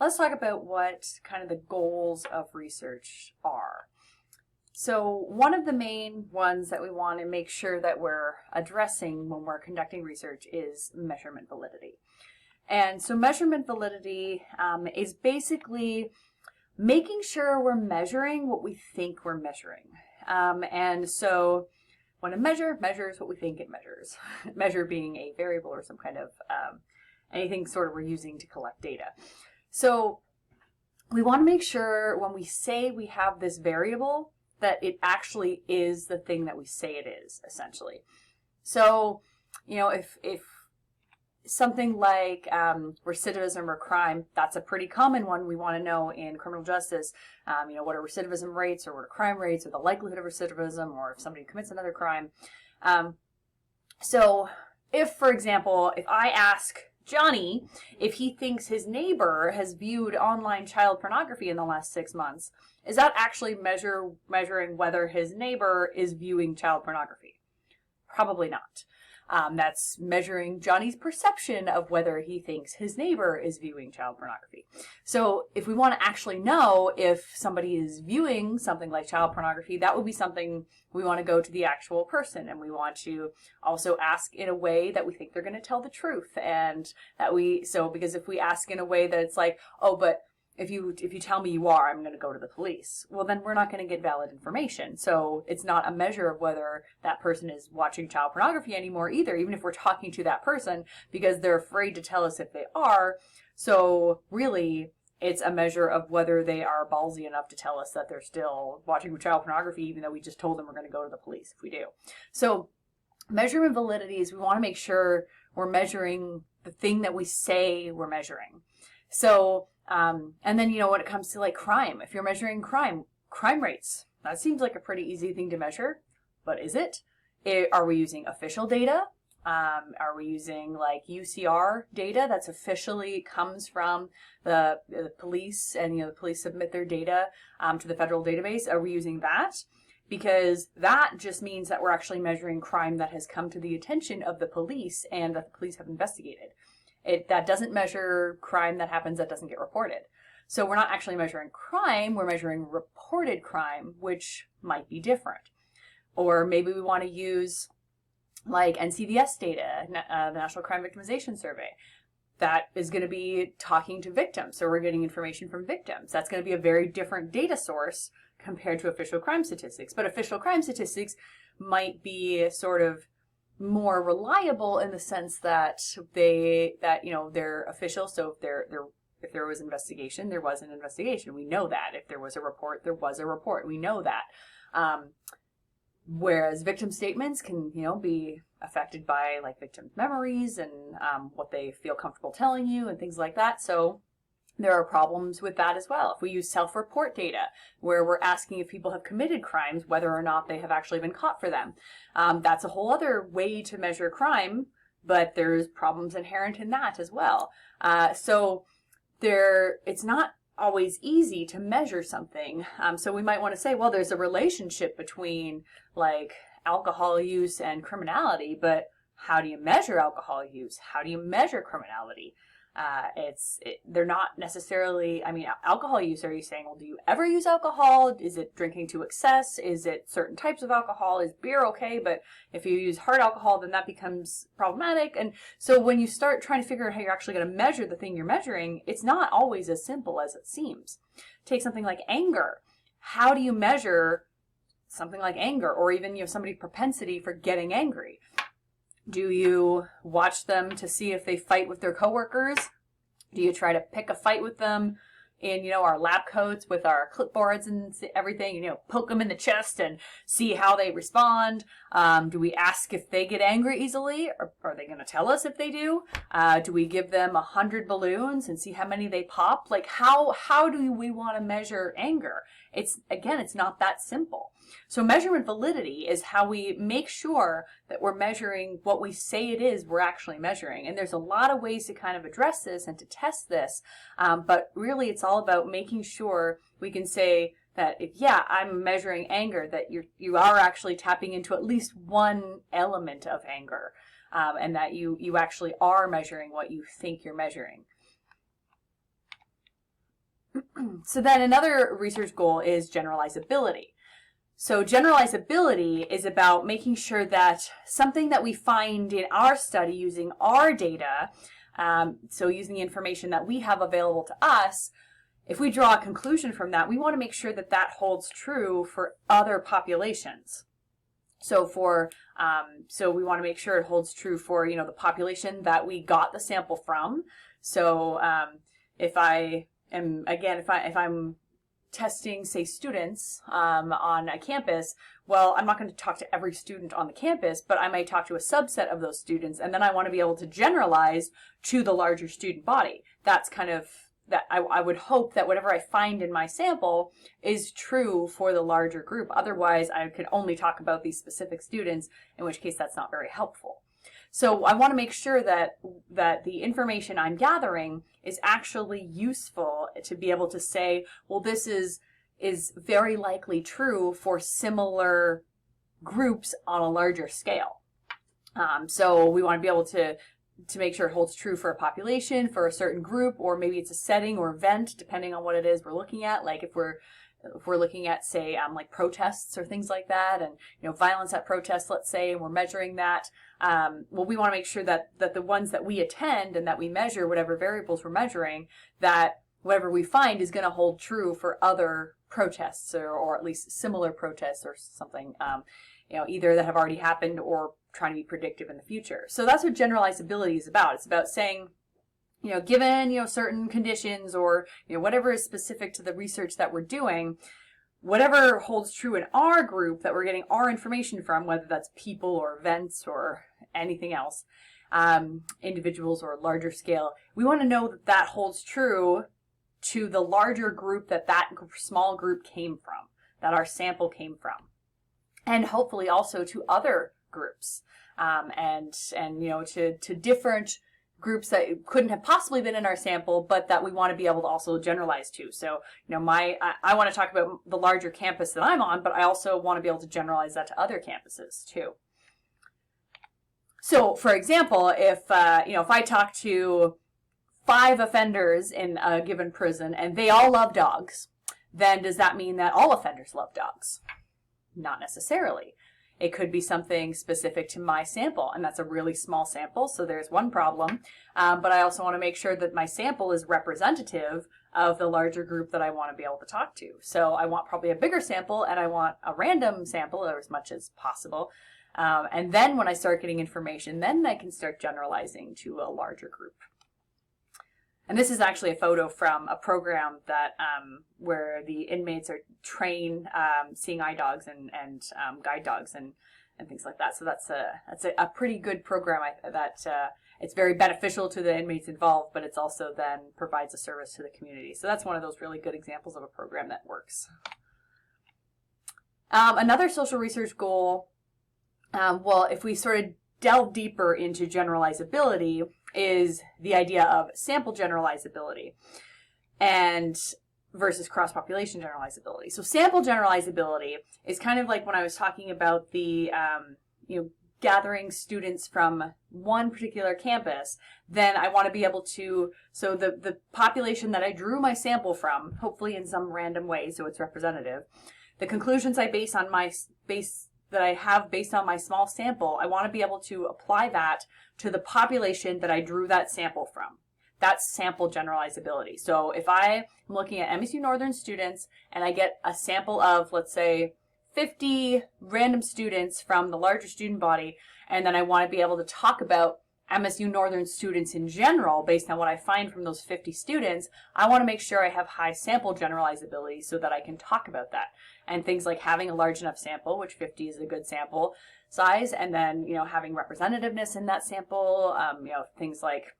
let's talk about what kind of the goals of research are. So one of the main ones that we want to make sure that we're addressing when we're conducting research is measurement validity. And so measurement validity is basically making sure we're measuring what we think we're measuring. And so when a measure measures what we think it measures, measure being a variable or some kind of anything sort of we're using to collect data. So we want to make sure when we say we have this variable that it actually is the thing that we say it is, essentially. So, you know, if something like recidivism or crime, that's a pretty common one we want to know in criminal justice. You know, what are recidivism rates, or what are crime rates, or the likelihood of recidivism, or if somebody commits another crime. So if, for example, if I ask Johnny if he thinks his neighbor has viewed online child pornography in the last 6 months, is that actually measuring whether his neighbor is viewing child pornography? Probably not. That's measuring Johnny's perception of whether he thinks his neighbor is viewing child pornography. So if we want to actually know if somebody is viewing something like child pornography, that would be something we want to go to the actual person, and we want to also ask in a way that we think they're going to tell the truth. And that because if we ask in a way that it's like, oh, but if you tell me you are, I'm going to go to the police. Well, then we're not going to get valid information. So it's not a measure of whether that person is watching child pornography anymore either, even if we're talking to that person, because they're afraid to tell us if they are. So really, it's a measure of whether they are ballsy enough to tell us that they're still watching child pornography, even though we just told them we're going to go to the police if we do. So measurement validity is we want to make sure we're measuring the thing that we say we're measuring. So and then, you know, when it comes to like crime, if you're measuring crime rates, that seems like a pretty easy thing to measure, but is it? Are we using official data? Are we using like UCR data that's officially comes from the police, and, you know, the police submit their data to the federal database? Are we using that? Because that just means that we're actually measuring crime that has come to the attention of the police and that the police have investigated. That doesn't measure crime that happens that doesn't get reported. So we're not actually measuring crime, we're measuring reported crime, which might be different. Or maybe we want to use like NCVS data, the National Crime Victimization Survey. That is going to be talking to victims, so we're getting information from victims. That's going to be a very different data source compared to official crime statistics. But official crime statistics might be sort of more reliable in the sense that they're official. So if there was investigation, there was an investigation. We know that. If there was a report, there was a report. We know that. Whereas victim statements can, you know, be affected by like victims' memories and what they feel comfortable telling you and things like that. So there are problems with that as well. If we use self-report data, where we're asking if people have committed crimes, whether or not they have actually been caught for them, that's a whole other way to measure crime, but there's problems inherent in that as well. So it's not always easy to measure something. So we might want to say, well, there's a relationship between like alcohol use and criminality, but how do you measure alcohol use? How do you measure criminality? They're not necessarily, I mean, alcohol use, are you saying, well, do you ever use alcohol? Is it drinking to excess? Is it certain types of alcohol? Is beer okay? But if you use hard alcohol, then that becomes problematic. And so when you start trying to figure out how you're actually going to measure the thing you're measuring, it's not always as simple as it seems. Take something like anger. How do you measure something like anger, or even, you know, somebody's propensity for getting angry? Do you watch them to see if they fight with their coworkers? Do you try to pick a fight with them in, you know, our lab coats with our clipboards and everything, you know, poke them in the chest and see how they respond? Do we ask if they get angry easily, or are they going to tell us if they do? Do we give them 100 balloons and see how many they pop? Like, how do we want to measure anger? It's not that simple. So measurement validity is how we make sure that we're measuring what we say it is we're actually measuring. And there's a lot of ways to kind of address this and to test this. But really, it's all about making sure we can say that if, yeah, I'm measuring anger, that you are actually tapping into at least one element of anger, and that you actually are measuring what you think you're measuring. So then another research goal is generalizability. So generalizability is about making sure that something that we find in our study using our data, so using the information that we have available to us, if we draw a conclusion from that, we want to make sure that that holds true for other populations. So so we want to make sure it holds true for, the population that we got the sample from. So if I'm testing, say, students on a campus, well, I'm not going to talk to every student on the campus, but I might talk to a subset of those students, and then I want to be able to generalize to the larger student body. That's kind of, that I would hope that whatever I find in my sample is true for the larger group. Otherwise, I could only talk about these specific students, in which case that's not very helpful. So I want to make sure that the information I'm gathering is actually useful to be able to say, well, this is very likely true for similar groups on a larger scale. So we want to be able to make sure it holds true for a population, for a certain group, or maybe it's a setting or event, depending on what it is we're looking at. Like if we're looking at, say, like protests or things like that, and violence at protests, let's say, and we're measuring that. Well, we want to make sure that the ones that we attend and that we measure, whatever variables we're measuring, that whatever we find is going to hold true for other protests, or at least similar protests or something, either that have already happened or trying to be predictive in the future. So that's what generalizability is about. It's about saying, given, certain conditions or, whatever is specific to the research that we're doing, whatever holds true in our group that we're getting our information from, whether that's people or events or anything else, individuals or larger scale, we want to know that that holds true to the larger group that small group came from, that our sample came from, and hopefully also to other groups, and to different groups that couldn't have possibly been in our sample, but that we want to be able to also generalize to. So, I want to talk about the larger campus that I'm on, but I also want to be able to generalize that to other campuses too. So, for example, if I talk to 5 offenders in a given prison and they all love dogs, then does that mean that all offenders love dogs? Not necessarily. It could be something specific to my sample, and that's a really small sample, so there's one problem. But I also want to make sure that my sample is representative of the larger group that I want to be able to talk to. So I want probably a bigger sample, and I want a random sample, or as much as possible. And then when I start getting information, then I can start generalizing to a larger group. And this is actually a photo from a program that where the inmates are trained seeing eye dogs and guide dogs and things like that. So that's a pretty good program. That it's very beneficial to the inmates involved, but it's also then provides a service to the community. So that's one of those really good examples of a program that works. Another social research goal, well, if we sort of delve deeper into generalizability, is the idea of sample generalizability and versus cross-population generalizability. So sample generalizability is kind of like when I was talking about the gathering students from one particular campus. Then I want to be able to, so the population that I drew my sample from, hopefully in some random way, so it's representative, the conclusions I that I have based on my small sample, I want to be able to apply that to the population that I drew that sample from. That's sample generalizability. So if I'm looking at MSU Northern students and I get a sample of, let's say, 50 random students from the larger student body, and then I want to be able to talk about MSU Northern students in general based on what I find from those 50 students, I want to make sure I have high sample generalizability so that I can talk about that. And things like having a large enough sample, which 50 is a good sample size, and then, having representativeness in that sample, things like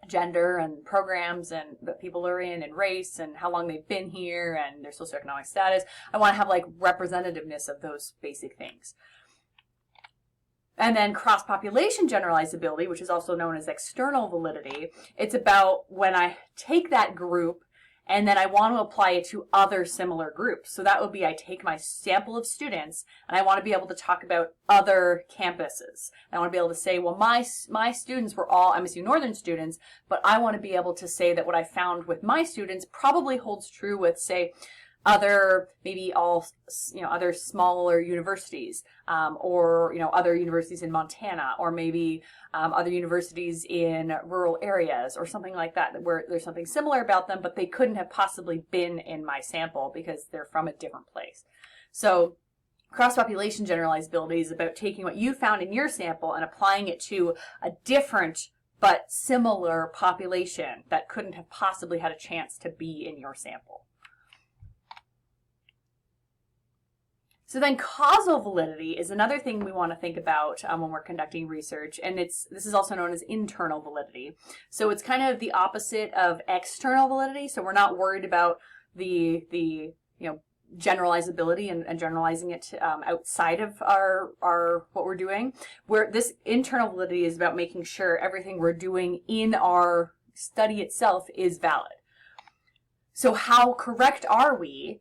gender and programs and that people are in and race and how long they've been here and their socioeconomic status. I want to have like representativeness of those basic things. And then cross-population generalizability, which is also known as external validity, it's about when I take that group and then I want to apply it to other similar groups. So that would be, I take my sample of students and I want to be able to talk about other campuses. I want to be able to say, well, my students were all MSU Northern students, but I want to be able to say that what I found with my students probably holds true with, say, other, maybe all, other smaller universities, or, other universities in Montana, or maybe other universities in rural areas, or something like that, where there's something similar about them, but they couldn't have possibly been in my sample because they're from a different place. So cross-population generalizability is about taking what you found in your sample and applying it to a different but similar population that couldn't have possibly had a chance to be in your sample. So then causal validity is another thing we want to think about when we're conducting research, and this is also known as internal validity. So it's kind of the opposite of external validity. So we're not worried about the generalizability and generalizing it outside of our what we're doing. Where this internal validity is about making sure everything we're doing in our study itself is valid. So how correct are we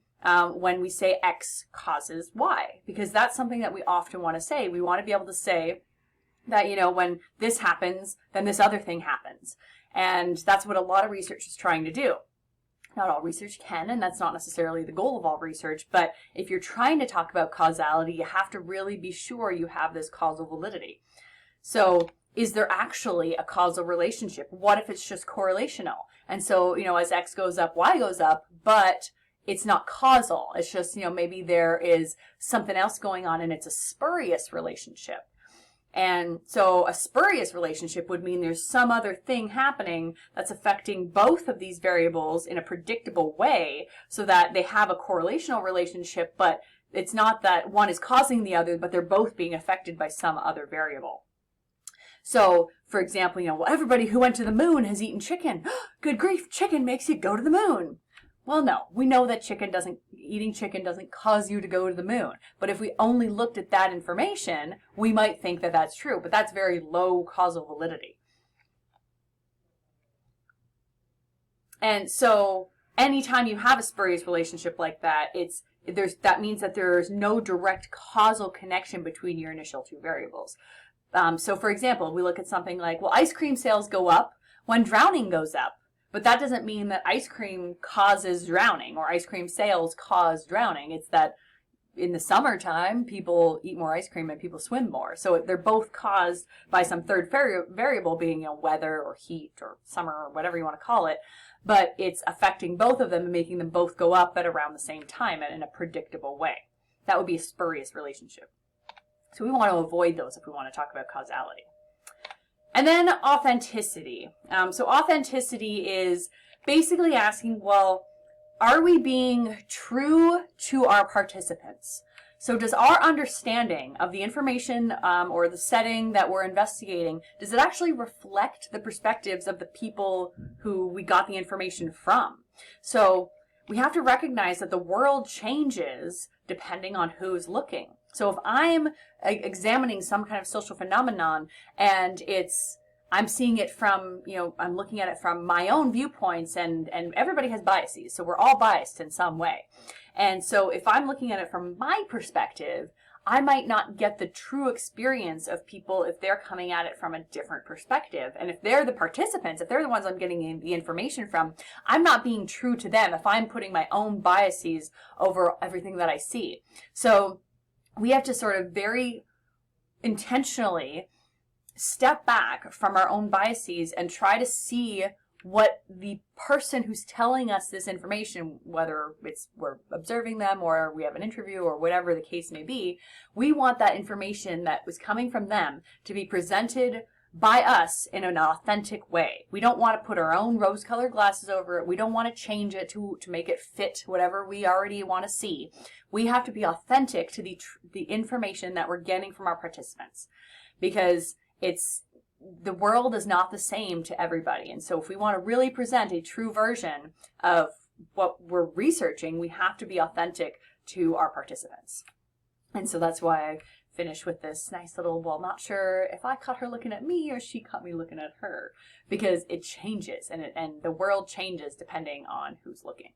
when we say X causes Y? Because that's something that we often want to say. We want to be able to say that, when this happens, then this other thing happens. And that's what a lot of research is trying to do. Not all research can, and that's not necessarily the goal of all research, but if you're trying to talk about causality, you have to really be sure you have this causal validity. So is there actually a causal relationship? What if it's just correlational? And so, as X goes up, Y goes up, but it's not causal. It's just, maybe there is something else going on and it's a spurious relationship. And so a spurious relationship would mean there's some other thing happening that's affecting both of these variables in a predictable way so that they have a correlational relationship, but it's not that one is causing the other, but they're both being affected by some other variable. So, for example, well, everybody who went to the moon has eaten chicken. Good grief, chicken makes you go to the moon. Well, no, we know that eating chicken doesn't cause you to go to the moon. But if we only looked at that information, we might think that that's true, but that's very low causal validity. And so anytime you have a spurious relationship like that, that means that there's no direct causal connection between your initial two variables. So for example, we look at something like, well, ice cream sales go up when drowning goes up. But that doesn't mean that ice cream causes drowning or ice cream sales cause drowning. It's that in the summertime, people eat more ice cream and people swim more. So they're both caused by some third variable being weather or heat or summer or whatever you want to call it. But it's affecting both of them and making them both go up at around the same time and in a predictable way. That would be a spurious relationship. So we want to avoid those if we want to talk about causality. And then authenticity. So authenticity is basically asking, well, are we being true to our participants? So does our understanding of the information or the setting that we're investigating, does it actually reflect the perspectives of the people who we got the information from? So we have to recognize that the world changes depending on who's looking. So if I'm examining some kind of social phenomenon and I'm seeing it from, I'm looking at it from my own viewpoints and everybody has biases. So we're all biased in some way. And so if I'm looking at it from my perspective, I might not get the true experience of people if they're coming at it from a different perspective. And if they're the participants, if they're the ones I'm getting the information from, I'm not being true to them if I'm putting my own biases over everything that I see. So we have to sort of very intentionally step back from our own biases and try to see what the person who's telling us this information, whether we're observing them or we have an interview or whatever the case may be, we want that information that was coming from them to be presented by us in an authentic way. We don't want to put our own rose-colored glasses over it. We don't want to change it to make it fit whatever we already want to see. We have to be authentic to the information that we're getting from our participants, because the world is not the same to everybody. And so if we want to really present a true version of what we're researching, we have to be authentic to our participants. And so that's why I finished with this nice little, well, not sure if I caught her looking at me or she caught me looking at her, because it changes and the world changes depending on who's looking.